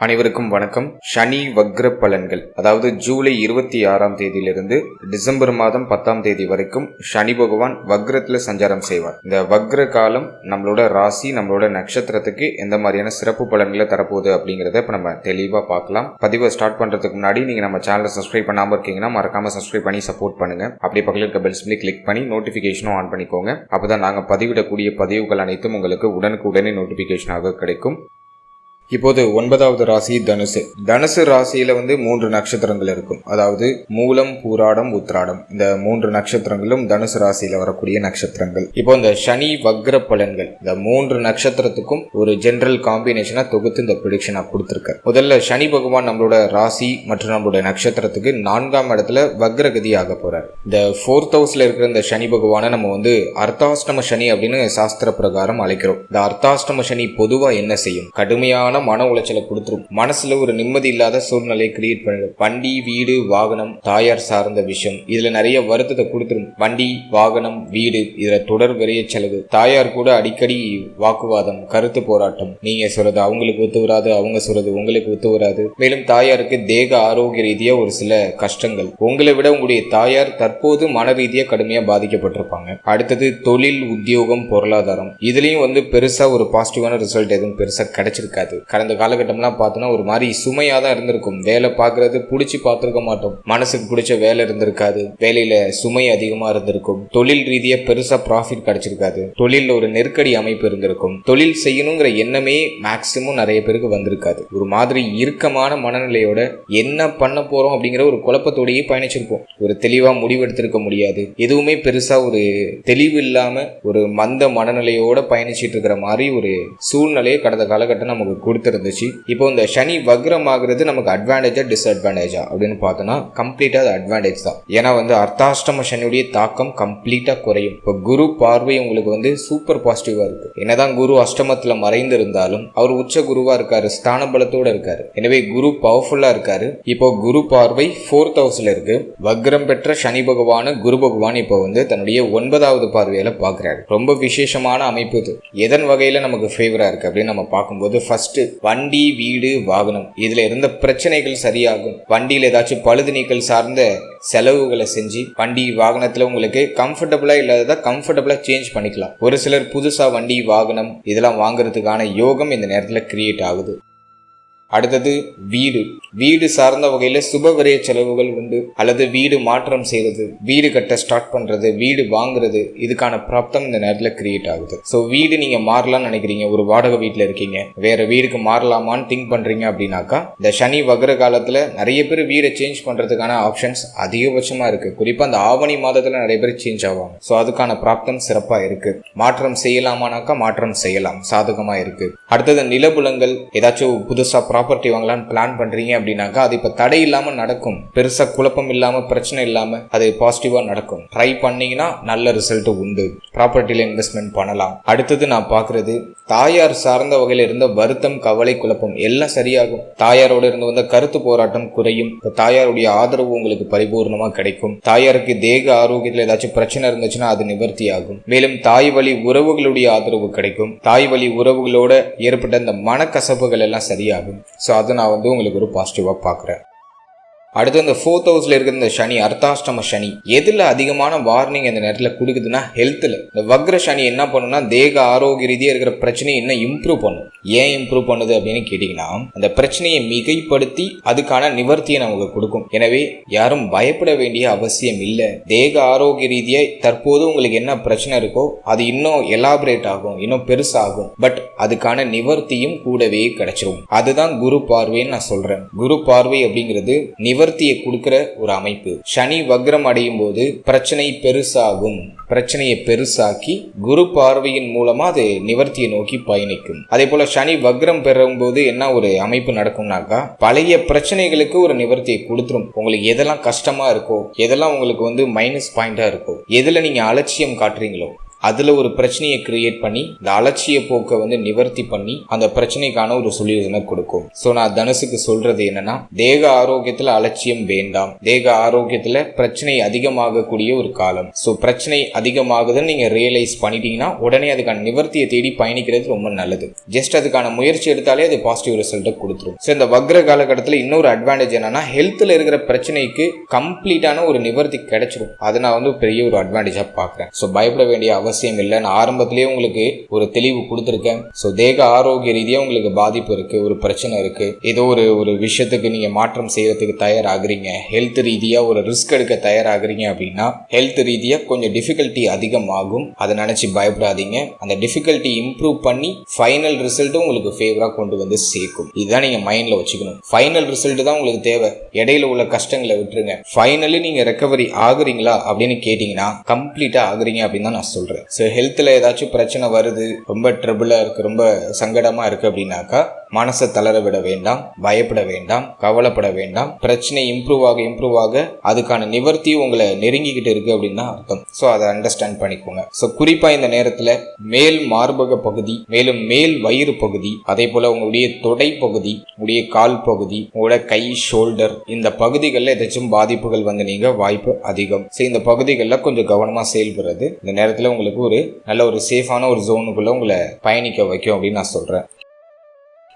அனைவருக்கும் வணக்கம். சனி வக்ர பலன்கள், அதாவது ஜூலை 26ஆம் தேதியிலிருந்து டிசம்பர் மாதம் 10ஆம் தேதி வரைக்கும் சனி பகவான் வக்ரத்துல சஞ்சாரம் செய்வார். இந்த வக்ர காலம் நம்மளோட ராசி, நம்மளோட நட்சத்திரத்துக்கு எந்த மாதிரியான சிறப்பு பலன்களை தரப்போகுது அப்படிங்கறத இப்ப நம்ம தெளிவா பார்க்கலாம். பதிவை ஸ்டார்ட் பண்றதுக்கு முன்னாடி நீங்க நம்ம சேனலை சப்ஸ்கிரைப் பண்ணாம இருக்கீங்கன்னா மறக்காம சப்ஸ்கிரைப் பண்ணி சப்போர்ட் பண்ணுங்க. அப்படி பக்கத்தில் இருக்க பெல் சிம்பிளை கிளிக் பண்ணி நோட்டிபிகேஷனும் ஆன் பண்ணிக்கோங்க. அப்பதான் நாங்க பதிவிடக்கூடிய பதிவுகள் அனைத்தும் உங்களுக்கு உடனுக்குடனே நோட்டிபிகேஷனாக கிடைக்கும். இப்போது 9வது ராசி தனுசு. தனுசு ராசியில 3 நட்சத்திரங்கள் இருக்கும். அதாவது மூலம், பூராடம், உத்திராடம். இந்த 3 நட்சத்திரங்களும் தனுசு ராசியில வரக்கூடிய நட்சத்திரங்கள். இப்போ இந்த சனி வக்ர பலன்கள் இந்த 3 நட்சத்திரத்துக்கும் ஒரு ஜெனரல் காம்பினேஷனா தொகுத்து இந்த ப்ரெடிக்ஷனா கொடுத்திருக்க. முதல்ல சனி பகவான் நம்மளோட ராசி மற்றும் நம்மளோட நட்சத்திரத்துக்கு 4ஆம் இடத்துல வக்ரகதி ஆக போறார். இந்த 4th ஹவுஸ்ல இருக்கிற இந்த சனி பகவானை நம்ம அர்த்தாஷ்டம சனி அப்படின்னு சாஸ்திர பிரகாரம் அழைக்கிறோம். இந்த அர்த்தாஷ்டம சனி பொதுவா என்ன செய்யும்? கடுமையான மன உளைச்சலை கொடுத்துரும். மனசுல ஒரு நிம்மதி இல்லாத சூழ்நிலையை கிரியேட் பண்ணிடும். வண்டி, வீடு, வாகனம், தாயார் சார்ந்த விஷயம் இதுல நிறைய வருத்தத்தை கொடுத்துரும். வண்டி, வாகனம், வீடு இதுல தொடர் விரைய செலவு, தாயார் கூட அடிக்கடி வாக்குவாதம், கருத்து போராட்டம். நீங்க சொல்றது அவங்களுக்கு ஒத்து வராது, அவங்க சொல்றது உங்களுக்கு ஒத்து வராது. மேலும் தாயாருக்கு தேக ஆரோக்கிய ரீதியா ஒரு சில கஷ்டங்கள். உங்களை விட உங்களுடைய தாயார் தற்போது மன ரீதியா கடுமையா பாதிக்கப்பட்டிருப்பாங்க. அடுத்தது தொழில், உத்தியோகம், பொருளாதாரம் இதுலயும் பெருசா ஒரு பாசிட்டிவான ரிசல்ட் எதுவும் பெருசா கிடைச்சிருக்காது. கடந்த காலகட்டம்லாம் பார்த்தோன்னா ஒரு மாதிரி சுமையா தான் இருந்திருக்கும். வேலை பார்க்கறது பிடிச்சி பார்த்துருக்க மாட்டோம். மனசுக்கு பிடிச்ச வேலை இருந்திருக்காது. வேலையில சுமை அதிகமா இருந்திருக்கும். தொழில் ரீதியா பெருசா ப்ராஃபிட் கிடைச்சிருக்காது. தொழில ஒரு நெருக்கடி அமைப்பு இருந்திருக்கும். தொழில் செய்யணுங்கிற எண்ணமே மேக்சிமம் நிறைய பேருக்கு வந்திருக்காது. ஒரு மாதிரி இறுக்கமான மனநிலையோட என்ன பண்ண போறோம் அப்படிங்கிற ஒரு குழப்பத்தோடையே பயணிச்சிருப்போம். ஒரு தெளிவா முடிவெடுத்திருக்க முடியாது. எதுவுமே பெருசா ஒரு தெளிவு இல்லாம ஒரு மந்த மனநிலையோட பயணிச்சிட்டு இருக்கிற மாதிரி ஒரு சூழ்நிலையை கடந்த காலகட்டம் நமக்கு கொடுத்துருந்துச்சு. இப்போ இந்த சனி வக்ரம் ஆகுறது நமக்கு அட்வான்டேஜா டிஸ்அட்வான்டேஜா அப்படின்னு பார்த்தோம்னா கம்ப்ளீட்டா அது அட்வான்டேஜ் தான். ஏன்னா அர்த்தாஷ்டம சனியுடைய தாக்கம் கம்ப்ளீட்டா குறையும். இப்போ குரு பார்வை உங்களுக்கு சூப்பர் பாசிட்டிவா இருக்கு. என்னதான் குரு அஷ்டமத்துல மறைந்து இருந்தாலும் அவர் உச்ச குருவா இருக்காரு, ஸ்தான பலத்தோட இருக்காரு. எனவே குரு பவர்ஃபுல்லா இருக்காரு. இப்போ குரு பார்வை 4th ஹவுஸ்ல இருக்கு. வக்ரம் பெற்ற சனி பகவான குரு பகவான் இப்போ தன்னுடைய 9வது பார்வையில பாக்குறாரு. ரொம்ப விசேஷமான அமைப்பு இது. எதன் வகையில நமக்கு ஃபேவரா இருக்கு அப்படின்னு நம்ம பார்க்கும்போது ஃபர்ஸ்ட் வண்டி, வீடு, வாகனம் இதுல இருந்த பிரச்சனைகள் சரியாகும். வண்டியில ஏதாச்சும் பழுது நீக்கல் சார்ந்த செலவுகளை செஞ்சு வண்டி, வாகனத்துல உங்களுக்கு கம்ஃபர்டபுளா இல்லாததா கம்ஃபர்டபுளா சேஞ்ச் பண்ணிக்கலாம். ஒரு சிலர் புதுசா வண்டி, வாகனம் இதெல்லாம் வாங்குறதுக்கான யோகம் இந்த நேரத்துல கிரியேட் ஆகுது. அடுத்தது வீடு. வீடு சார்ந்த வகையில சுப விரய செலவுகள் உண்டு. அல்லது வீடு மாற்றம் செய்யறது, வீடு கட்ட ஸ்டார்ட் பண்றது, வீடு வாங்குறது இதுக்கான பிராப்தம் இந்த நேரத்துல கிரியேட் ஆகுது. ஸோ வீடு நீங்க மாறலாம்னு நினைக்கிறீங்க, ஒரு வாடகை வீட்டுல இருக்கீங்க, வேற வீடுக்கு மாறலாமான்னு திங்க் பண்றீங்க அப்படின்னாக்கா இந்த சனி வக்ர காலத்துல நிறைய பேர் வீடை சேஞ்ச் பண்றதுக்கான ஆப்ஷன்ஸ் அதிகபட்சமா இருக்கு. குறிப்பா அந்த ஆவணி மாதத்துல நிறைய பேர் சேஞ்ச் ஆவாங்க. ஸோ அதுக்கான பிராப்தம் சிறப்பா இருக்கு. மாற்றம் செய்யலாமானாக்கா மாற்றம் செய்யலாம், சாதகமா இருக்கு. அடுத்தது நிலபுலங்கள், ஏதாச்சும் புதுசா ப்ராப்பர்ட்டி வாங்கலாம்னு பிளான் பண்றீங்க அப்படின்னாக்கா அது இப்ப தடை இல்லாம நடக்கும். பெருசா குழப்பம் இல்லாம, பிரச்சனை இல்லாம அது பாசிட்டிவா நடக்கும். ட்ரை பண்ணீங்கன்னா நல்ல ரிசல்ட் உண்டு. ப்ராப்பர்ட்டில இன்வெஸ்ட்மெண்ட் பண்ணலாம். அடுத்தது நான் பாக்குறது தாயார் சார்ந்த வகையில இருந்த வருத்தம், கவலை, குழப்பம் எல்லாம் சரியாகும். தாயாரோட இருந்து கருத்து போராட்டம் குறையும். தாயாருடைய ஆதரவு உங்களுக்கு பரிபூர்ணமா கிடைக்கும். தாயாருக்கு தேக ஆரோக்கியத்துல ஏதாச்சும் பிரச்சனை இருந்துச்சுன்னா அது நிவர்த்தி ஆகும். மேலும் தாய் வழி உறவுகளுடைய ஆதரவு கிடைக்கும். தாய் வழி உறவுகளோட ஏற்பட்ட இந்த மனக்கசப்புகள் எல்லாம் சரியாகும். ஸோ அதை நான் உங்களுக்கு ஒரு பாசிட்டிவா பார்க்குறேன். அடுத்து இந்த 4th ஹவுஸ்ல இருக்கிற இந்த சனி, அர்த்தாஷ்டம சனி எதுல அதிகமான வார்னிங் இந்த நேரத்துல கொடுக்குதுன்னா ஹெல்த்ல. இந்த வக்ர சனி என்ன பண்ணுன்னா தேக ஆரோக்கிய ரீதியா இருக்கிற பிரச்சனையை இன்னும் இம்ப்ரூவ் பண்ணும். ஏன் இம்ப்ரூவ் பண்ணுது அப்படின்னு கேட்டீங்கன்னா அந்த பிரச்சனையை மிகைப்படுத்தி அதுக்கான நிவர்த்தியை நமக்கு கொடுக்கும். எனவே யாரும் பயப்பட வேண்டிய அவசியம் இல்லை. தேக ஆரோக்கிய ரீதியா தற்போது உங்களுக்கு என்ன பிரச்சனை இருக்கோ அது இன்னும் எலாபரேட் ஆகும், இன்னும் பெருசாகும். பட் அதுக்கான நிவர்த்தியும் கூடவே கிடைச்சிரும். அதுதான் குரு பார்வைன்னு நான் சொல்றேன். குரு பார்வை அப்படிங்கிறது நிவர்த்தியை கொடுக்கிற ஒரு அமைப்பு. சனி வக்ரம் அடையும் போது பிரச்சனை பெருசாகும். பிரச்சனையை பெருசாக்கி குரு பார்வையின் மூலமா அது நிவர்த்தியை நோக்கி பயணிக்கும். அதே போல சனி வக்ரம் பெறும் போது என்ன ஒரு அமைப்பு நடக்கும்னாக்கா பழைய பிரச்சனைகளுக்கு ஒரு நிவர்த்தியை கொடுத்துரும். உங்களுக்கு எதெல்லாம் கஷ்டமா இருக்கோ, எதெல்லாம் உங்களுக்கு மைனஸ் பாயிண்டா இருக்கோ, எதுல நீங்க அலட்சியம் காட்டுறீங்களோ அதுல ஒரு பிரச்சனையை கிரியேட் பண்ணி இந்த அலட்சிய போக்கை நிவர்த்தி பண்ணி அந்த பிரச்சனைக்கான ஒரு சொல்யூஷனை கொடுக்கும். சோ நான் தனுசுக்கு சொல்றது என்னன்னா, தேக ஆரோக்கியத்துல அலட்சியம் வேண்டாம். தேக ஆரோக்கியத்துல பிரச்சனை அதிகமாகக்கூடிய ஒரு காலம். சோ பிரச்சனை அதிகமாகுதுன்னு நீங்க ரியலைஸ் பண்ணிட்டீங்கன்னா உடனே அதுக்கான நிவர்த்தியை தேடி பயணிக்கிறது ரொம்ப நல்லது. ஜஸ்ட் அதுக்கான முயற்சி எடுத்தாலே அது பாசிட்டிவ் ரிசல்ட்டை கொடுத்துரும். ஸோ இந்த வக்ர காலகட்டத்தில் இன்னொரு அட்வான்டேஜ் என்னன்னா, ஹெல்த்ல இருக்கிற பிரச்சனைக்கு கம்ப்ளீட்டான ஒரு நிவர்த்தி கிடைச்சிடும். அதை நான் பெரிய ஒரு அட்வான்டேஜா பார்க்கிறேன். ஸோ பயப்பட வேண்டிய அவசியம் இல்லை. நான் ஆரம்பத்திலேயே உங்களுக்கு ஒரு தெளிவு கொடுத்துருக்கேன். ஸோ தேக ஆரோக்கிய ரீதியா உங்களுக்கு பாதிப்பு இருக்கு, ஒரு பிரச்சனை இருக்கு, ஏதோ ஒரு விஷயத்துக்கு நீங்க மாற்றம் செய்யறதுக்கு தயாராகிறீங்க, ஹெல்த் ரீதியா ஒரு ரிஸ்க் எடுக்க தயாராகிறீங்க அப்படின்னா ஹெல்த் ரீதியா கொஞ்சம் டிஃபிகல்ட்டி அதிகமாகும். அதை நினைச்சு பயப்படாதீங்க. அந்த டிஃபிகல்ட்டி இம்ப்ரூவ் பண்ணி ஃபைனல் ரிசல்ட்டும் உங்களுக்கு ஃபேவரா கொண்டு சேர்க்கும். இதுதான் நீங்க மைண்ட்ல வச்சுக்கணும். ஃபைனல் ரிசல்ட் தான் உங்களுக்கு தேவை. இடையில உள்ள கஷ்டங்களை விட்டுருங்க. ஃபைனலி நீங்க ரெக்கவரி ஆகுறீங்களா அப்படின்னு கேட்டீங்கன்னா கம்ப்ளீட்டா ஆகுறீங்க அப்படின்னு தான் நான் சொல்றேன். ஸோ ஹெல்த்ல ஏதாச்சும் பிரச்சனை வருது, ரொம்ப ட்ரபிளா இருக்கு, ரொம்ப சங்கடமா இருக்கு அப்படின்னாக்கா மனசை தளர விட வேண்டாம், பயப்பட வேண்டாம், கவலைப்பட வேண்டாம். பிரச்சனை இம்ப்ரூவ் ஆக அதுக்கான நிவர்த்தி உங்களை நெருங்கிக்கிட்டு இருக்கு அப்படின்னு அர்த்தம். ஸோ அதை அண்டர்ஸ்டாண்ட் பண்ணிக்கோங்க. ஸோ குறிப்பா இந்த நேரத்துல மேல் மார்பக பகுதி, மேலும் மேல் வயிறு பகுதி, அதே போல உங்களுடைய தொடை பகுதி, உங்களுடைய கால் பகுதி, உங்களோட கை, ஷோல்டர், இந்த பகுதிகளில் ஏதாச்சும் பாதிப்புகள் நீங்க வாய்ப்பு அதிகம். ஸோ இந்த பகுதிகளில் கொஞ்சம் கவனமா செயல்படுறது இந்த நேரத்தில் உங்களுக்கு ஒரு நல்ல ஒரு சேஃபான ஒரு ஜோனுக்குள்ள உங்களை பயணிக்க வைக்கும் அப்படின்னு நான் சொல்றேன்.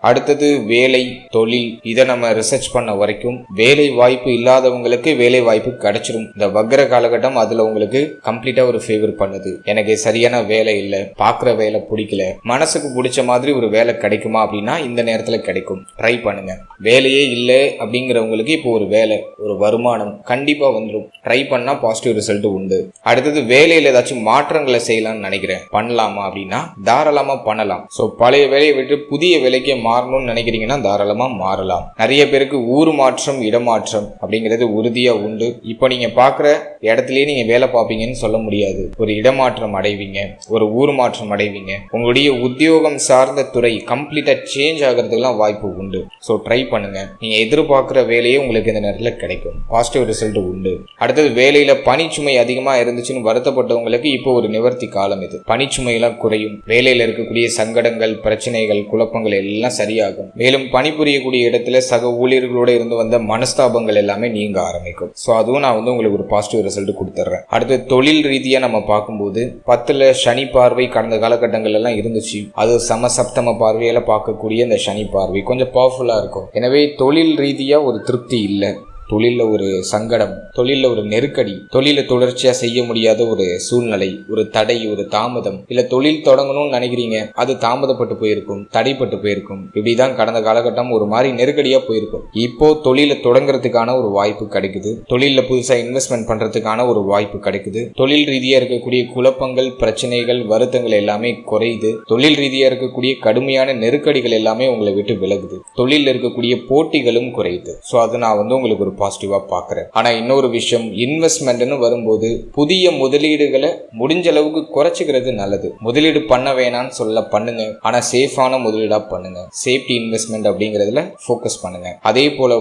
அடுத்தது வேலை, தொழில். இதை நம்ம ரிசர்ச் பண்ண வரைக்கும் வேலை வாய்ப்பு இல்லாதவங்களுக்கு வேலை வாய்ப்பு கிடைச்சிடும். இந்த வக்ர காலகட்டம் அதுல உங்களுக்கு கம்ப்ளீட்டா ஒரு ஃபேவர் பண்ணுது. எனக்கு சரியான வேலை இல்லை, பாக்குற வேலை பிடிக்கல, மனசுக்கு பிடிச்ச மாதிரி ஒரு வேலை கிடைக்குமா அப்படின்னா இந்த நேரத்துல கிடைக்கும். ட்ரை பண்ணுங்க. வேலையே இல்லை அப்படிங்கிறவங்களுக்கு இப்போ ஒரு வேலை, ஒரு வருமானம் கண்டிப்பா வந்துடும். ட்ரை பண்ணா பாசிட்டிவ் ரிசல்ட் உண்டு. அடுத்தது வேலையில ஏதாச்சும் மாற்றங்களை செய்யலாம்னு நினைக்கிறேன், பண்ணலாமா அப்படின்னா தாராளமா பண்ணலாம். ஸோ பழைய வேலையை விட்டு புதிய வேலைக்கு மாறணும்னு நினைக்கிறீங்கன்னா தாராளமா மாறலாம். நிறைய பேருக்கு ஊர் மாற்றம், இடமாற்றம் அப்படிங்கிறது உறுதியா உண்டு. இப்போ நீங்க பாக்குற இடத்துலயே நீங்க வேலை பார்ப்பீங்கன்னு சொல்ல முடியாது. ஒரு இடமாற்றம் அடைவீங்க, ஒரு ஊர் மாற்றம் அடைவீங்க. உங்களுடைய உத்தியோகம் சார்ந்த துறை கம்ப்ளீட்டா சேஞ்ச் ஆகிறதுக்கெல்லாம் வாய்ப்பு உண்டு. ஸோ ட்ரை பண்ணுங்க. நீங்க எதிர்பார்க்கிற வேலையே உங்களுக்கு இந்த நேரத்தில் கிடைக்கும். பாசிட்டிவ் ரிசல்ட் உண்டு. அடுத்தது வேலையில பணிச்சுமை அதிகமா இருந்துச்சுன்னு வருத்தப்பட்டவங்களுக்கு இப்போ ஒரு நிவர்த்தி காலம். இது பணிச்சுமையெல்லாம் குறையும். வேலையில இருக்கக்கூடிய சங்கடங்கள், பிரச்சனைகள், குழப்பங்கள் எல்லாம் சரியாகும். மேலும் பணிபுரியக்கூடிய இடத்துல சக ஊழியர்களோட இருந்து வந்த மனஸ்தாபங்கள் எல்லாமே நீங்க ஆரம்பிக்கும். சோ அதுவும் நான் உங்களுக்கு ஒரு பாசிட்டிவ் ரிசல்ட் கொடுத்துறேன். அடுத்து தொழில் ரீதியா நம்ம பார்க்கும்போது 10ல சனி பார்வை கடந்த காலகட்டங்கள் எல்லாம் இருந்துச்சு. அது சமசப்தம பார்வையில பார்க்கக்கூடிய இந்த சனி பார்வை கொஞ்சம் பவர்ஃபுல்லா இருக்கும். எனவே தொழில் ரீதியா ஒரு திருப்தி இல்லை, தொழில ஒரு சங்கடம், தொழில ஒரு நெருக்கடி, தொழில தொடர்ச்சியா செய்ய முடியாத ஒரு சூழ்நிலை, ஒரு தடை, ஒரு தாமதம், இல்ல தொழில் தொடங்கணும்னு நினைக்கிறீங்க, அது தாமதப்பட்டு போயிருக்கும், தடைப்பட்டு போயிருக்கும். இப்படிதான் கடந்த காலகட்டம் ஒரு மாதிரி நெருக்கடியா போயிருக்கும். இப்போ தொழில தொடங்குறதுக்கான ஒரு வாய்ப்பு கிடைக்குது. தொழில புதுசா இன்வெஸ்ட்மெண்ட் பண்றதுக்கான ஒரு வாய்ப்பு கிடைக்குது. தொழில் ரீதியா இருக்கக்கூடிய குழப்பங்கள், பிரச்சனைகள், வருத்தங்கள் எல்லாமே குறையுது. தொழில் ரீதியா இருக்கக்கூடிய கடுமையான நெருக்கடிகள் எல்லாமே உங்களை விட்டு விலகுது. தொழில இருக்கக்கூடிய போட்டிகளும் குறையுது. சோ அது நான் உங்களுக்கு ஒரு பாசிட்டிவா பாக்குறேன். ஆனா இன்னொரு விஷயம், இன்வெஸ்ட்மெண்ட்னு வரும்போது புதிய முதலீடுகளை முடிஞ்ச அளவுக்கு குறைச்சிக்கிறது நல்லது. முதலீடு பண்ண வேணாம்னு சொல்ல, பண்ணுங்க, ஆனா சேஃபான முதலீடா பண்ணுங்க. சேஃப்டி இன்வெஸ்ட்மெண்ட் அப்படிங்கறதுல ஃபோக்கஸ் பண்ணுங்க. அதே போல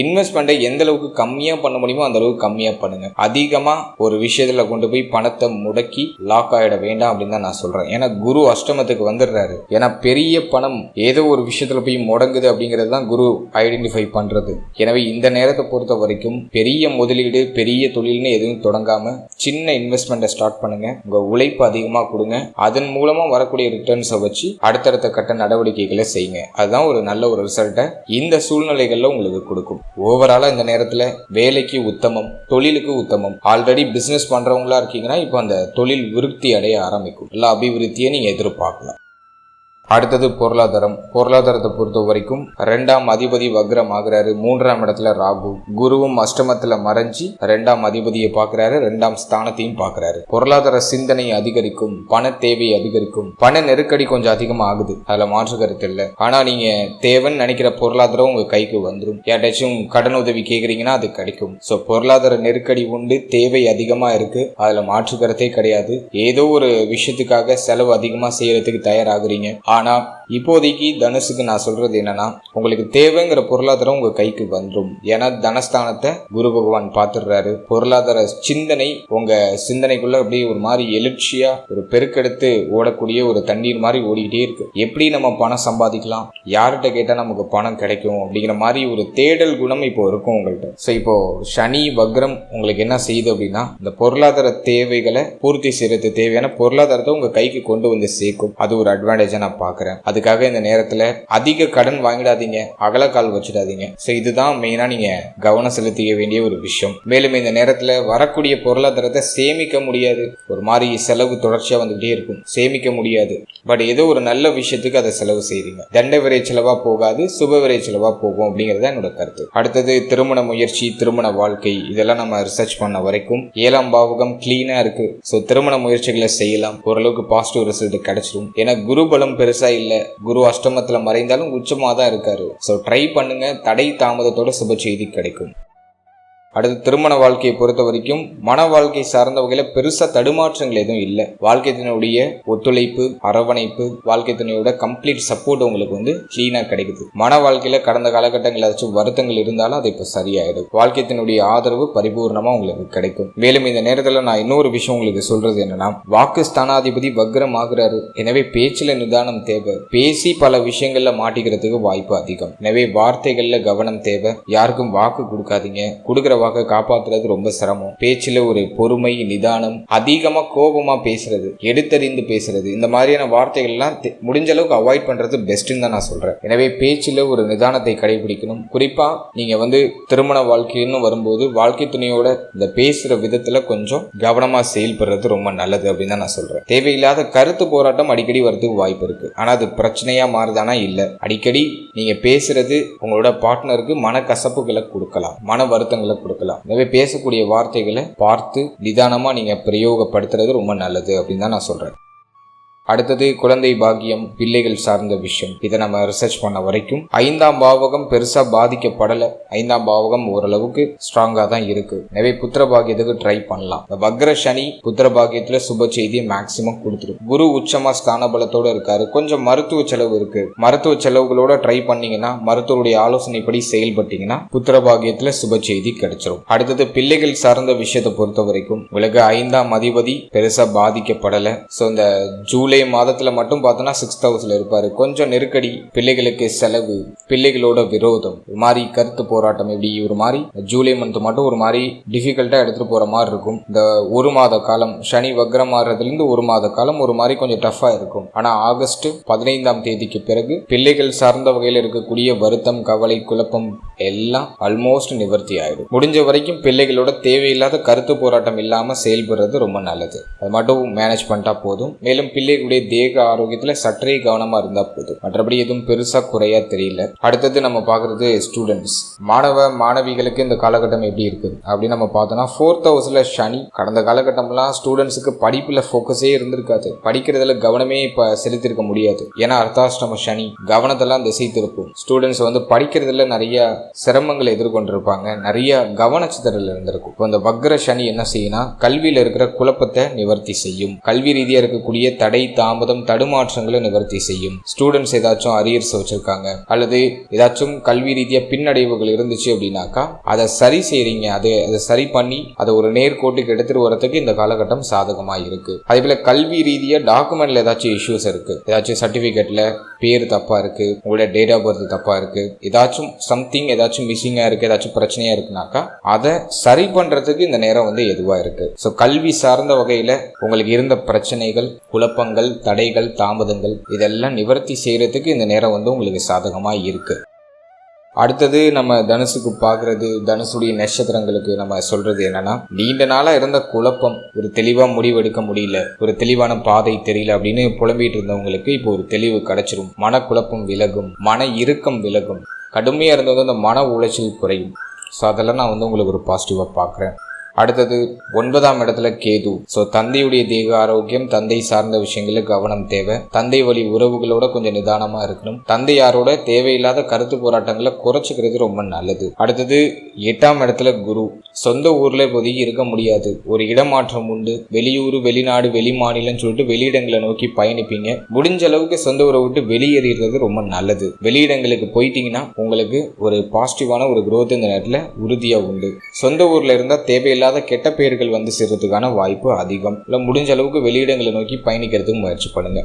இன்வெஸ்ட்மெண்ட்டை எந்த அளவுக்கு கம்மியா பண்ண முடியுமோ அந்த அளவுக்கு கம்மியா பண்ணுங்க. அதிகமா ஒரு விஷயத்துல கொண்டு போய் பணத்தை முடக்கி லாக் ஆயிட வேண்டாம் அப்படின்னு தான் நான் சொல்றேன். ஏன்னா குரு அஷ்டமத்துக்கு வந்துடுறாரு. ஏன்னா பெரிய பணம் ஏதோ ஒரு விஷயத்துல போய் முடங்குது அப்படிங்கிறது தான் குரு ஐடென்டிஃபை பண்றது. எனவே இந்த நேரத்தை பொறுத்த வரைக்கும் பெரிய முதலீடு, பெரிய தொழில்னு எதுவும் தொடங்காம சின்ன இன்வெஸ்ட்மெண்ட்டை ஸ்டார்ட் பண்ணுங்க. உங்க உழைப்பு அதிகமா கொடுங்க. அதன் மூலமா வரக்கூடிய ரிட்டர்ன்ஸை வச்சு அடுத்தடுத்த கட்ட நடவடிக்கைகளை செய்யுங்க. அதுதான் ஒரு நல்ல ஒரு ரிசல்ட்டை இந்த சூழ்நிலைகள்ல உங்களுக்கு கொடுக்கும். ஓவராலா இந்த நேரத்துல வேலைக்கு உத்தமம், தொழிலுக்கு உத்தமம். ஆல்ரெடி பிசினஸ் பண்றவங்களா இருக்கீங்கன்னா இப்போ அந்த தொழில் விருத்தி அடைய ஆரம்பிக்கும். எல்லா அபிவிருத்தியை நீங்க எதிர்பார்க்கலாம். அடுத்தது பொருளாதாரம். பொருளாதாரத்தை பொறுத்த வரைக்கும் 2ஆம் அதிபதி வக்ரம் ஆகுறாரு. 3ஆம் இடத்துல ராகு. குருவும் அஷ்டமத்துல மறைஞ்சி 2ஆம் அதிபதியை பாக்குறாரு, 2ஆம் ஸ்தானத்தையும் பாக்குறாரு. பொருளாதார சிந்தனை அதிகரிக்கும், பண தேவை அதிகரிக்கும், பண நெருக்கடி கொஞ்சம் அதிகமா ஆகுது, அதுல மாற்று கருத்து இல்லை. ஆனா நீங்க தேவைன்னு நினைக்கிற பொருளாதாரம் உங்க கைக்கு வந்துடும். யார்ட்டாச்சும் கடன் உதவி கேக்குறீங்கன்னா அது கிடைக்கும். சோ பொருளாதார நெருக்கடி உண்டு, தேவை அதிகமா இருக்கு, அதுல மாற்று கருத்தே கிடையாது. ஏதோ ஒரு விஷயத்துக்காக செலவு அதிகமா செய்யறதுக்கு தயாராகுறீங்க. ஆனா இப்போதைக்கு தனுசுக்கு நான் சொல்றது என்னன்னா, உங்களுக்கு தேவைங்கிற பொருளாதாரம் உங்க கைக்கு வந்துடும். ஏன்னா தனஸ்தானத்தை குரு பகவான் பார்த்துடுறாரு. பொருளாதார சிந்தனை உங்க சிந்தனைக்குள்ள அப்படியே ஒரு மாதிரி எழுச்சியா ஒரு பெருக்கெடுத்து ஓடக்கூடிய ஒரு தண்ணீர் மாதிரி ஓடிக்கிட்டே இருக்கு. எப்படி நம்ம பணம் சம்பாதிக்கலாம், யார்கிட்ட கேட்டா நமக்கு பணம் கிடைக்கும் அப்படிங்கிற மாதிரி ஒரு தேடல் குணம் இப்போ இருக்கும் உங்கள்கிட்ட. ஸோ இப்போ சனி வக்ரம் உங்களுக்கு என்ன செய்யுது அப்படின்னா, இந்த பொருளாதார தேவைகளை பூர்த்தி செய்யறது தேவையான பொருளாதாரத்தை உங்க கைக்கு கொண்டு வந்து சேர்க்கும். அது ஒரு அட்வான்டேஜா நான் பாக்குறேன். அதுக்காக இந்த நேரத்துல அதிக கடன் வாங்கிடாதீங்க, அகலக்கால் வச்சிடாதீங்க. ஸோ இதுதான் மெயினா நீங்க கவனம் செலுத்திக்க வேண்டிய ஒரு விஷயம். மேலும் இந்த நேரத்துல வரக்கூடிய பொருளாதாரத்தை சேமிக்க முடியாது. ஒரு மாதிரி செலவு தொடர்ச்சியா வந்துகிட்டே இருக்கும், சேமிக்க முடியாது. பட் ஏதோ ஒரு நல்ல விஷயத்துக்கு அதை செலவு செய்றீங்க. தண்ட விரை செலவா போகாது, சுப விரை செலவா போகும் அப்படிங்கறது என்னோட கருத்து. அடுத்தது திருமண முயற்சி, திருமண வாழ்க்கை, இதெல்லாம் நம்ம ரிசர்ச் பண்ண வரைக்கும் 7ஆம் பாவகம் கிளீனா இருக்கு. ஸோ திருமண முயற்சிகளை செய்யலாம், ஓரளவுக்கு பாசிட்டிவ் ரிசல்ட் கிடைச்சிடும். ஏன்னா குரு பலம் பெருசா இல்ல, குரு அஷ்டமத்துல மறைந்தாலும் உச்சமா தான் இருக்காரு. ஸோ ட்ரை பண்ணுங்க, தடை தாமதத்தோட சுப செய்தி கிடைக்கும். அடுத்து திருமண வாழ்க்கையை பொறுத்த வரைக்கும் மன வாழ்க்கை சார்ந்த வகையில பெருசா தடுமாற்றங்கள் எதுவும் இல்லை. வாழ்க்கை துணையுடைய ஒத்துழைப்பு, அரவணைப்பு, வாழ்க்கை துணையோட கம்ப்ளீட் சப்போர்ட் உங்களுக்கு வந்து கிளீனா கிடைக்குது. மன வாழ்க்கையில கடந்த காலகட்டங்கள் ஏதாச்சும் வருத்தங்கள் இருந்தாலும் அது இப்ப சரியாயிடும். வாழ்க்கை துணையுடைய ஆதரவு பரிபூர்ணமா உங்களுக்கு கிடைக்கும். மேலும் இந்த நேரத்துல நான் இன்னொரு விஷயம் உங்களுக்கு சொல்றது என்னன்னா, வாக்கு ஸ்தானாதிபதி வக்ரம் ஆகுறாரு. எனவே பேச்சுல நிதானம் தேவை. பேசி பல விஷயங்கள்ல மாட்டிக்கிறதுக்கு வாய்ப்பு அதிகம். எனவே வார்த்தைகள்ல கவனம் தேவை. யாருக்கும் வாக்கு கொடுக்காதீங்க. கொடுக்குற வாக்க காப்பாத்துறது ரொம்ப சிரமம். பேச்சுல ஒரு பொறுமை, நிதானம், அதிகமா கோபமா பேசுறது, எடுத்தறிந்து பேசுறது, இந்த மாதிரியான வார்த்தைகள் எல்லாம் முடிஞ்ச அளவுக்கு அவாய்ட் பண்றது பெஸ்ட்னு தான் நான் சொல்றேன். எனவே பேச்சுல ஒரு நிதானத்தை கடைபிடிக்கணும். குறிப்பா நீங்க வந்து திருமண வாழ்க்கைன்னு வரும்போது வாழ்க்கை துணையோட இந்த பேசுற விதத்துல கொஞ்சம் கவனமா செயல்படுறது ரொம்ப நல்லது அப்படின்னு தான் நான் சொல்றேன். தேவையில்லாத கருத்து போராட்டம் அடிக்கடி வரதுக்கு வாய்ப்பு இருக்கு. ஆனா அது பிரச்சனையா மாறுதானா இல்ல. அடிக்கடி நீங்க பேசுறது உங்களோட பார்ட்னருக்கு மன கசப்புகளை கொடுக்கலாம், மன வருத்தங்களை கொடுக்கலாம். எனவே பேசக்கூடிய வார்த்தைகளை பார்த்து நிதானமா நீங்க பிரயோகப்படுத்துறது ரொம்ப நல்லது அப்படின்னு தான் நான் சொல்றேன். அடுத்தது குழந்தை பாக்கியம், பிள்ளைகள் சார்ந்த விஷயம். இதை நம்ம ரிசர்ச் பண்ண வரைக்கும் 5ஆம் பாவகம் பெருசா பாதிக்கப்படல. 5ஆம் பாவகம் ஓரளவுக்கு ஸ்ட்ராங்கா தான் இருக்கு. எனவே புத்திர பாக்கியத்துக்கு ட்ரை பண்ணலாம். வக்ர சனி புத்திர பாக்கியத்துல சுப செய்தியை மேக்சிமம் கொடுத்துரும். குரு உச்சமா ஸ்தான பலத்தோட இருக்காரு. கொஞ்சம் மருத்துவ செலவு இருக்கு. மருத்துவ செலவுகளோட ட்ரை பண்ணீங்கன்னா, மருத்துவருடைய ஆலோசனைப்படி செயல்பட்டீங்கன்னா புத்திர பாக்கியத்துல சுப செய்தி கிடைச்சிரும். அடுத்தது பிள்ளைகள் சார்ந்த விஷயத்தை பொறுத்த வரைக்கும் உங்களுக்கு 5ஆம் அதிபதி பெருசா பாதிக்கப்படல. ஸோ இந்த ஜூலை மாதத்துல மட்டும் பார்த்தோம்னா 6th ஹவுஸ்ல இருப்பாரு. கொஞ்சம் நெருக்கடி, பிள்ளைகளுக்கு செலவு, பிள்ளைகளோட விரோதம், ஒரு மாதிரி கருத்து போராட்டம், இப்படி ஒரு மாதிரி ஜூலை மந்த் மட்டும் ஒரு மாதிரி டிஃபிகல்ட்டா எடுத்துட்டு போற மாதிரி இருக்கும். இந்த ஒரு மாத காலம் சனி வக்ரம் ஆறதுல இருந்து ஒரு மாத காலம் ஒரு மாதிரி கொஞ்சம் டஃபா இருக்கும். ஆனா ஆகஸ்ட் 15ஆம் தேதிக்கு பிறகு பிள்ளைகள் சார்ந்த வகையில் இருக்கக்கூடிய வருத்தம், கவலை, குழப்பம் எல்லாம் ஆல்மோஸ்ட் நிவர்த்தி ஆயிடும். முடிஞ்ச வரைக்கும் பிள்ளைகளோட தேவையில்லாத கருத்து போராட்டம் இல்லாம செயல்படுறது ரொம்ப நல்லது. அது மட்டும் மேனேஜ் பண்ணிட்டா போதும். மேலும் பிள்ளைகளுடைய தேக ஆரோக்கியத்துல சற்றே கவனமா இருந்தா போதும். மற்றபடி எதுவும் பெருசா குறையா தெரியல. அடுத்தது நம்ம பாக்குறது ஸ்டூடெண்ட்ஸ், மாணவ மாணவிகளுக்கு இந்த காலகட்டம் எப்படி இருக்குது அப்படின்னு நம்ம பார்த்தோம்னா 4th ஹவுஸ்ல சனி. கடந்த காலகட்டம்லாம் ஸ்டூடெண்ட்ஸுக்கு படிப்புல போக்கஸே இருந்திருக்காது. படிக்கிறதுல கவனமே இப்ப செலுத்திருக்க முடியாது. ஏன்னா அர்த்தாஷ்டம சனி கவனத்தெல்லாம் திசை திருப்பும். ஸ்டூடெண்ட்ஸ் வந்து படிக்கிறதுல நிறைய சிரமங்களை எதிர்கொண்டிருப்பாங்க, நிறைய கவனச்சிதறல் இருந்திருக்கும். இப்போ இந்த வக்ர சனி என்ன செய்யும்னா, கல்வியில இருக்கிற குழப்பத்தை நிவர்த்தி செய்யும். கல்வி ரீதியா இருக்கக்கூடிய தடை, தாமதம், தடுமாற்றங்களை நிவர்த்தி செய்யும். ஸ்டூடெண்ட்ஸ் ஏதாச்சும் அரியர்ஸ் வச்சிருக்காங்க அல்லது ஏதாச்சும் கல்வி ரீதியா பின்னடைவுகள் இருந்துச்சு அப்படின்னாக்கா அதை சரி செய்றீங்க. அதை சரி பண்ணி அதை ஒரு நேர்கோட்டுக்கு எடுத்துட்டு வரதுக்கு இந்த காலகட்டம் சாதகமா இருக்கு. அதே போல கல்வி ரீதியா டாக்குமெண்ட்ல ஏதாச்சும் இஷ்யூஸ் இருக்கு, ஏதாச்சும் சர்டிபிகேட்ல பேர் தப்பா இருக்கு, உங்களோட டேட் ஆஃப் பர்த் தப்பா இருக்கு, ஏதாச்சும் சம்திங் ஏதாச்சும் மிஸ்ஸிங்கா இருக்கு, ஏதாச்சும் பிரச்சனையா இருக்குனாக்கா அதை சரி பண்றதுக்கு இந்த நேரம் வந்து எதுவா இருக்கு. ஸோ கல்வி சார்ந்த வகையில உங்களுக்கு இருந்த பிரச்சனைகள், குழப்பங்கள், தடைகள், தாமதங்கள் இதெல்லாம் நிவர்த்தி செய்யறதுக்கு இந்த நேரம் வந்து உங்களுக்கு சாதகமா இருக்கு. அடுத்தது நம்ம தனுசுக்கு பார்க்கறது, தனுசுடைய நட்சத்திரங்களுக்கு நம்ம சொல்றது என்னன்னா, நீண்ட நாளா இருந்த குழப்பம், ஒரு தெளிவா முடிவெடுக்க முடியல, ஒரு தெளிவான பாதை தெரியல அப்படின்னு புலம்பிட்டு இருந்தவங்களுக்கு இப்போ ஒரு தெளிவு கிடைச்சிரும். மனக்குழப்பம் விலகும், மன இறுக்கம் விலகும், கடுமையா இருந்தது அந்த மன உளைச்சல் குறையும். ஸோ அதெல்லாம் நான் வந்து உங்களுக்கு ஒரு பாசிட்டிவா பார்க்குறேன். அடுத்தது 9ஆம் இடத்துல கேது. ஸோ தந்தையுடைய தேக ஆரோக்கியம், தந்தை சார்ந்த விஷயங்களில் கவனம் தேவை. தந்தை வழி உறவுகளோட கொஞ்சம் நிதானமா இருக்கணும். தந்தையாரோட தேவையில்லாத கருத்து போராட்டங்களை குறைச்சிக்கிறது ரொம்ப நல்லது. அடுத்தது 8ஆம் இடத்துல குரு. சொந்த ஊர்ல இப்போதைக்கு இருக்க முடியாது, ஒரு இடமாற்றம் உண்டு. வெளியூர், வெளிநாடு, வெளி மாநிலம் சொல்லிட்டு வெளியிடங்களை நோக்கி பயணிப்பீங்க. முடிஞ்ச அளவுக்கு சொந்த ஊரை விட்டு வெளியேறிடுறது ரொம்ப நல்லது. வெளியிடங்களுக்கு போயிட்டீங்கன்னா உங்களுக்கு ஒரு பாசிட்டிவான ஒரு growth இந்த நேரத்தில் உறுதியா உண்டு. சொந்த ஊர்ல இருந்தா தேவையில்லாத கெட்ட பெயர்கள் வந்து சேர்றதுக்கான வாய்ப்பு அதிகம். இல்லை முடிஞ்ச அளவுக்கு வெளியிடங்களை நோக்கி பயணிக்கிறதுக்கு முயற்சி பண்ணுங்க.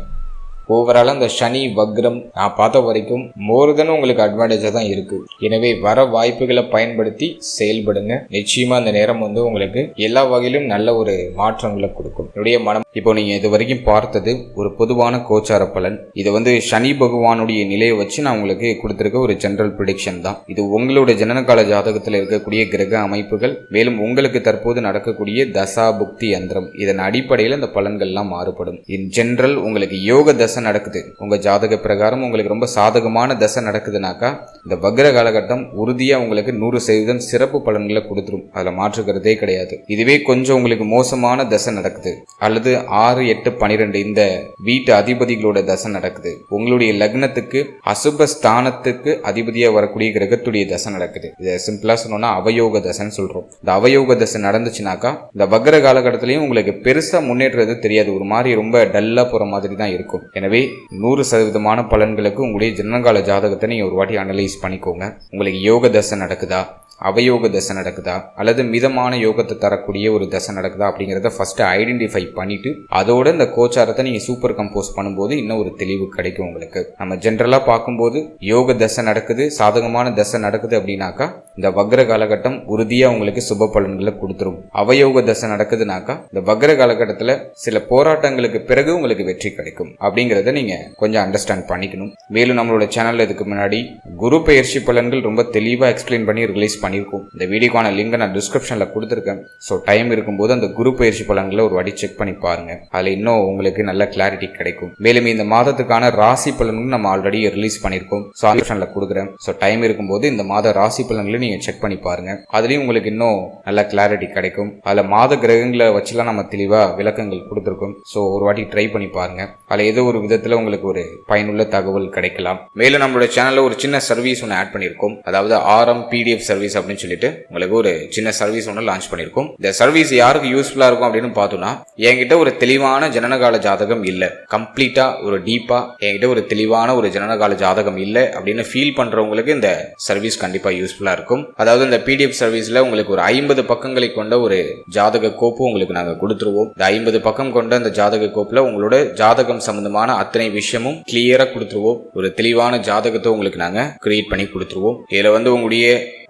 ஓவராலாக அந்த சனி வக்ரம் நான் பார்த்த வரைக்கும் மோர் தென் உங்களுக்கு அட்வான்டேஜாக தான் இருக்கு. எனவே வர வாய்ப்புகளை பயன்படுத்தி செயல்படுங்க. நிச்சயமா அந்த நேரம் வந்து உங்களுக்கு எல்லா வகையிலும் நல்ல ஒரு மாற்றங்களை கொடுக்கும். என்னுடைய மனம் இப்போ நீங்க இது வரைக்கும் பார்த்தது ஒரு பொதுவான கோச்சார பலன். இது வந்து சனி பகவானுடைய நிலையை வச்சு நான் உங்களுக்கு கொடுத்திருக்க ஒரு ஜெனரல் ப்ரிடிக்ஷன் தான். இது உங்களுடைய ஜனனகால ஜாதகத்தில் இருக்கக்கூடிய கிரக அமைப்புகள், மேலும் உங்களுக்கு தற்போது நடக்கக்கூடிய தசா புக்தி யந்திரம், இதன் அடிப்படையில் இந்த பலன்கள்லாம் மாறுபடும். இன் ஜெனரல் உங்களுக்கு யோக தசை நடக்குது, உங்க ஜாதக பிரகாரம் உங்களுக்கு ரொம்ப சாதகமான தசை நடக்குதுனாக்கா இந்த வக்ர காலகட்டம் உறுதியா உங்களுக்கு 100% சிறப்பு பலன்களை கொடுத்துரும். அதுல மாற்றுக்கிறதே கிடையாது. இதுவே கொஞ்சம் உங்களுக்கு மோசமான தசை நடக்குது, அல்லது 6, 8, 12 இந்த வீட்டு அதிபதிகளோட தசை நடக்குது, உங்களுடைய லக்னத்துக்கு அசுப ஸ்தானத்துக்கு அதிபதியா வரக்கூடிய கிரகத்துடைய தசை நடக்குது, இதை சிம்பிளா சொன்னோம்னா அவயோக தசைன்னு சொல்றோம். இந்த அவயோக தசை நடந்துச்சுனாக்கா இந்த வக்ர காலகட்டத்திலையும் உங்களுக்கு பெருசா முன்னேற்றது தெரியாது, ஒரு மாதிரி ரொம்ப டல்லா போற மாதிரி தான் இருக்கும். எனவே 100% பலன்களுக்கு உங்களுடைய ஜனனகால ஜாதகத்தை நீங்க ஒரு வாட்டி அனலைஸ் பண்ணிக்கோங்க. உங்களுக்கு யோக தசை நடக்குதா, அவயோக தசை நடக்குதா, அல்லது மிதமான யோகத்தை தரக்கூடிய ஒரு தசை நடக்குதா அப்படிங்கிறத ஃபர்ஸ்ட் ஐடென்டிஃபை பண்ணிட்டு அதோட இந்த கோச்சாரத்தை நீங்க சூப்பர் கம்போஸ் பண்ணும்போது இன்னும் ஒரு தெளிவு கிடைக்கும் உங்களுக்கு. நம்ம ஜென்ரலா பார்க்கும்போது யோக தசை நடக்குது, சாதகமான தசை நடக்குது அப்படின்னாக்கா இந்த வக்ர காலகட்டம் உறுதியா உங்களுக்கு சுப பலன்களை கொடுத்துரும். அவயோக தசை நடக்குதுனாக்கா இந்த வக்ர காலகட்டத்துல சில போராட்டங்களுக்கு பிறகு உங்களுக்கு வெற்றி கிடைக்கும் அப்படிங்கறத நீங்க கொஞ்சம் அண்டர்ஸ்டாண்ட் பண்ணிக்கணும். மேலும் நம்மளோட சேனல்ல இதுக்கு முன்னாடி குரு பெயர்ச்சி பலன்கள் ரொம்ப தெளிவா எக்ஸ்பிளைன் பண்ணி ரிலீஸ் பண்ணிருக்கோம். இந்த வீடியோக்கான லிங்க் நான் டிஸ்கிரிப்ஷன்ல கொடுத்துருக்கேன். ஸோ டைம் இருக்கும்போது அந்த குரு பயிற்சி பலன்களை ஒரு வாட்டி செக் பண்ணி பாருங்க. அதுல இன்னும் உங்களுக்கு நல்ல கிளாரிட்டி கிடைக்கும். மேலும் இந்த மாதத்துக்கான ராசி பலன்களும் நம்ம ஆல்ரெடி ரிலீஸ் பண்ணிருக்கோம். ஸோ டிஸ்கிரிப்ஷன்ல கொடுக்குறேன். ஸோ டைம் இருக்கும்போது இந்த மாத ராசி பலன்களை நீங்க செக் பண்ணி பாருங்க. அதுலயும் உங்களுக்கு இன்னும் நல்ல கிளாரிட்டி கிடைக்கும். அதுல மாத கிரகங்களை வச்சுலாம் நம்ம தெளிவா விளக்கங்கள் கொடுத்துருக்கோம். ஸோ ஒரு வாட்டி ட்ரை பண்ணி பாருங்க. அதுல ஏதோ ஒரு விதத்துல உங்களுக்கு ஒரு பயனுள்ள தகவல் கிடைக்கலாம். மேலும் நம்மளோட சேனல்ல ஒரு சின்ன சர்வீஸ் ஒன்று ஆட் பண்ணிருக்கோம். அதாவது ஆரம் பிடிஎஃப் சர்வீஸ் அப்படின்னு சொல்லிட்டு உங்களுக்கு ஒரு சின்ன சர்வீஸ் ஒன்று லான்ச் பண்ணிருக்கோம். இந்த சர்வீஸ் யாருக்கு யூஸ்ஃபுல்லா இருக்கும் அப்படின்னு பார்த்தோம்னா, என்கிட்ட ஒரு தெளிவான ஜனனகால ஜாதகம் இல்ல, கம்ப்ளீட்டா ஒரு டீப்பா என்கிட்ட ஒரு தெளிவான ஒரு ஜனனகால ஜாதகம் இல்ல அப்படின்னு ஃபீல் பண்றவங்களுக்கு இந்த சர்வீஸ் கண்டிப்பா யூஸ்ஃபுல்லா இருக்கும். அதாவது இந்த பிடிஎஃப் சர்வீஸ்ல உங்களுக்கு ஒரு 50 பக்கங்களை கொண்ட ஒரு ஜாதக கோப்பு உங்களுக்கு நாங்க கொடுத்துருவோம். இந்த 50 பக்கம் கொண்ட அந்த ஜாதக கோப்புல உங்களோட ஜாதகம் சம்பந்தமான அத்தனை விஷயமும் கிளியரா கொடுத்துருவோம். ஒரு தெளிவான ஜாதகத்தை உங்களுக்கு நாங்க கிரியேட் பண்ணி கொடுத்துருவோம். இதுல வந்து உங்களுடைய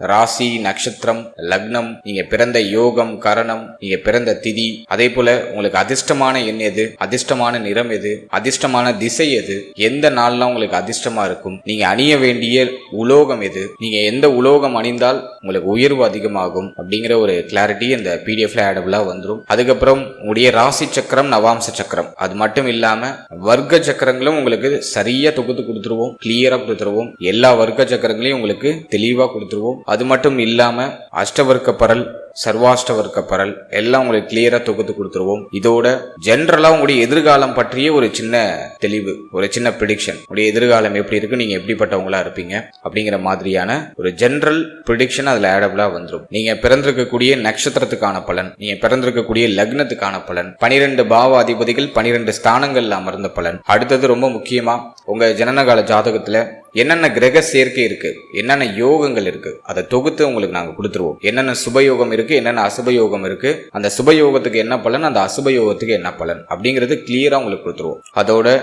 ராசி, நட்சத்திரம், லக்னம், நீங்க பிறந்த யோகம், கரணம், நீங்க பிறந்த திதி, அதே போல உங்களுக்கு அதிர்ஷ்டமான எண் எது, அதிர்ஷ்டமான நிறம் எது, அதிர்ஷ்டமான திசை எது, எந்த நாள்லாம் உங்களுக்கு அதிர்ஷ்டமா இருக்கும், நீங்க அணிய வேண்டிய உலோகம் எது, நீங்க எந்த உலோகம் அணிந்தால் உங்களுக்கு உயர்வு அதிகமாகும் அப்படிங்கிற ஒரு கிளாரிட்டி இந்த பிடிஎஃப்ல ஆடபிளா வந்துடும். அதுக்கப்புறம் உங்களுடைய ராசி சக்கரம், நவாம்ச சக்கரம், அது மட்டும் இல்லாம வர்க்க சக்கரங்களும் உங்களுக்கு சரியா தொகுத்து கொடுத்துருவோம், கிளியரா கொடுத்துருவோம். எல்லா வர்க்க சக்கரங்களையும் உங்களுக்கு தெளிவா கொடுத்துருவோம். அது மட்டும் இல்லாம அஷ்டவர்க்க பரல், சர்வாஷ்டவர்க்க பரல் எல்லாம் உங்களுக்கு கிளியரா தொகுத்து கொடுத்துருவோம். இதோட ஜென்ரலா உங்களுடைய எதிர்காலம் பற்றிய ஒரு சின்ன தெளிவு, ஒரு சின்ன ப்ரிடிக்ஷன், உங்களுடைய எதிர்காலம் எப்படி இருக்கு, நீங்க எப்படிப்பட்டவங்களா இருப்பீங்க அப்படிங்கிற மாதிரியான ஒரு ஜென்ரல் ப்ரிடிக்ஷன் அதுல ஆடபிளா வந்துடும். நீங்க பிறந்திருக்கக்கூடிய நட்சத்திரத்துக்கான பலன், நீங்க பிறந்திருக்கக்கூடிய லக்னத்துக்கான பலன், 12 பாவ அதிபதிகள் 12 ஸ்தானங்கள்ல அமர்ந்த பலன். அடுத்தது ரொம்ப முக்கியமா உங்க ஜனனகால ஜாதகத்துல என்னென்ன கிரக சேர்க்கை இருக்கு, என்னென்ன யோகங்கள் இருக்கு, அதை தொகுத்து உங்களுக்கு நாங்க கொடுத்துருவோம். என்னென்ன சுபயோகம் இருக்கு, என்னென்ன அசுபயோகம் இருக்கு, அந்த சுபயோகத்துக்கு என்ன பலன், அந்த அசுபயோகத்துக்கு என்ன பலன் அப்படிங்கிறது கிளியரா உங்களுக்கு கொடுத்துருவோம். அதோட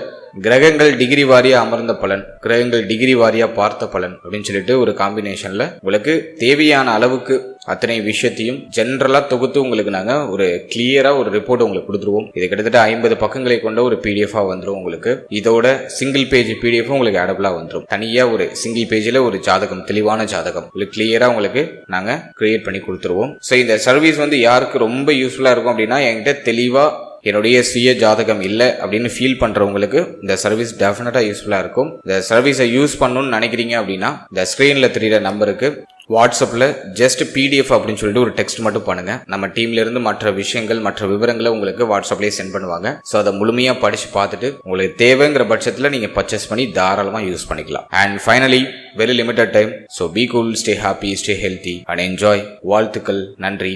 கிரகங்கள் டிகிரி வாரியா அமர்ந்த பலன், கிரகங்கள் டிகிரி வாரியா பார்த்த பலன் அப்படின்னு சொல்லிட்டு ஒரு காம்பினேஷன்ல உங்களுக்கு தேவையான அளவுக்கு அத்தனை விஷயத்தையும் ஜென்ரலா தொகுத்து உங்களுக்கு நாங்க ஒரு கிளியரா ஒரு ரிப்போர்ட் உங்களுக்கு கொடுத்துருவோம். இது கிட்டத்தட்ட 50 பக்கங்களை கொண்ட ஒரு பிடிஎஃப் வந்துடும் உங்களுக்கு. இதோட சிங்கிள் பேஜ் பிடிஎஃப் உங்களுக்கு ஆடபிளா வந்துடும். தனியா ஒரு சிங்கிள் பேஜ்ல ஒரு ஜாதகம், தெளிவான ஜாதகம் உங்களுக்கு கிளியரா உங்களுக்கு நாங்க கிரியேட் பண்ணி கொடுத்துருவோம். ஸோ இந்த சர்வீஸ் வந்து யாருக்கு ரொம்ப யூஸ்ஃபுல்லா இருக்கும் அப்படின்னா, என்கிட்ட தெளிவா என்னுடைய சுய ஜாதகம் இல்லை அப்படின்னு ஃபீல் பண்றவங்களுக்கு இந்த சர்வீஸ் டெஃபினட்டா யூஸ்ஃபுல்லா இருக்கும். இந்த சர்வீஸை யூஸ் பண்ணணும்னு நினைக்கிறீங்க அப்படின்னா இந்த ஸ்கிரீன்ல தெரியுற நம்பருக்கு வாட்ஸ்அப்ல ஜஸ்ட் பிடிஎஃப் அப்படின்னு சொல்லிட்டு ஒரு டெக்ஸ்ட் மட்டும் பண்ணுங்க. நம்ம டீம்ல இருந்து மற்ற விஷயங்கள் மற்ற விவரங்களை உங்களுக்கு வாட்ஸ்அப்லயே சென்ட் பண்ணுவாங்க. ஸோ அதை முழுமையா படிச்சு பார்த்துட்டு உங்களுக்கு தேவைங்கிற பட்சத்தில் நீங்க பர்ச்சேஸ் பண்ணி தாராளமா யூஸ் பண்ணிக்கலாம். And finally very limited time, so be cool, stay happy, stay healthy and enjoy. வாழ்த்துக்கள். நன்றி.